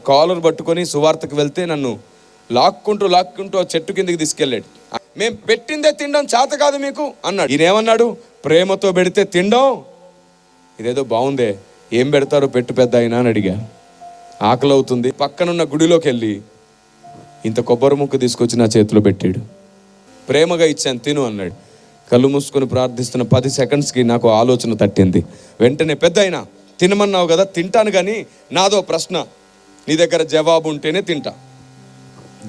Caller పట్టుకొని సువార్తకు వెళ్తే నన్ను లాక్కుంటూ చెట్టు కిందకి తీసుకెళ్ళాడు. మేము పెట్టిందే తినడం చేత కాదు మీకు అన్నాడు. ఈయనేమన్నాడు? ప్రేమతో పెడితే తినడం ఇదేదో బాగుందే, ఏం పెడతారో పెట్టు పెద్ద అయినా అని అడిగా. ఆకలి అవుతుంది. పక్కనున్న గుడిలోకి వెళ్ళి ఇంత కొబ్బరి ముక్క తీసుకొచ్చి నా చేతిలో పెట్టాడు. ప్రేమగా ఇచ్చాను, తిను అన్నాడు. కళ్ళు మూసుకొని ప్రార్థిస్తున్న 10 సెకండ్స్కి నాకు ఆలోచన తట్టింది. వెంటనే, పెద్ద అయినా తినమన్నావు కదా, తింటాను, కానీ నాదో ప్రశ్న, నీ దగ్గర జవాబు ఉంటేనే తింటా,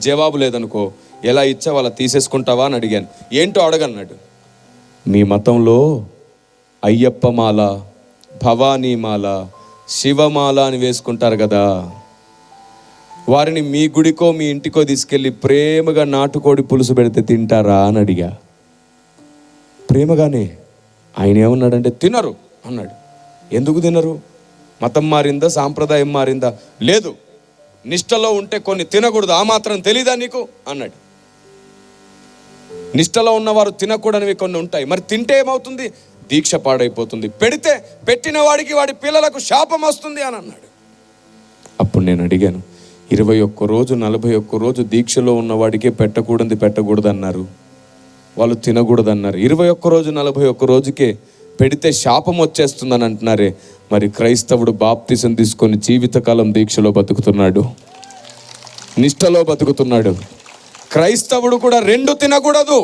జవాబు లేదనుకో ఎలా ఇచ్చావు అలా తీసేసుకుంటావా అని అడిగాను. ఏంటో అడగన్నాడు. మీ మతంలో అయ్యప్ప మాల, భవానీ మాల, శివమాల అని వేసుకుంటారు కదా, వారిని మీ గుడికో మీ ఇంటికో తీసుకెళ్ళి ప్రేమగా నాటుకోడి పులుసు పెడితే తింటారా అని అడిగా. ప్రేమగానే. ఆయన ఏమన్నాడంటే తినరు అన్నాడు. ఎందుకు తినరు? మతం మారిందా, సాంప్రదాయం మారిందా? లేదు, నిష్టలో ఉంటే కొన్ని తినకూడదు, ఆ మాత్రం తెలీదా నీకు అన్నాడు. నిష్టలో ఉన్నవారు తినకూడనివి కొన్ని ఉంటాయి, మరి తింటే ఏమవుతుంది? దీక్ష పాడైపోతుంది. పెడితే పెట్టిన వాడికి వాడి పిల్లలకు శాపం వస్తుంది అని అన్నాడు. అప్పుడు నేను అడిగాను, 21 రోజు 41 రోజు దీక్షలో ఉన్నవాడికే పెట్టకూడదు అన్నారు, వాళ్ళు తినకూడదు అన్నారు. 21 రోజు 41 రోజుకే పెడితే శాపం వచ్చేస్తుందని అంటున్నారే, మరి క్రైస్తవుడు బాప్తిసం తీసుకొని జీవితకాలం దీక్షలో బతుకుతున్నాడు, నిష్టలో బతుకుతున్నాడు. క్రైస్తవుడు కూడా 2 తినకూడదు.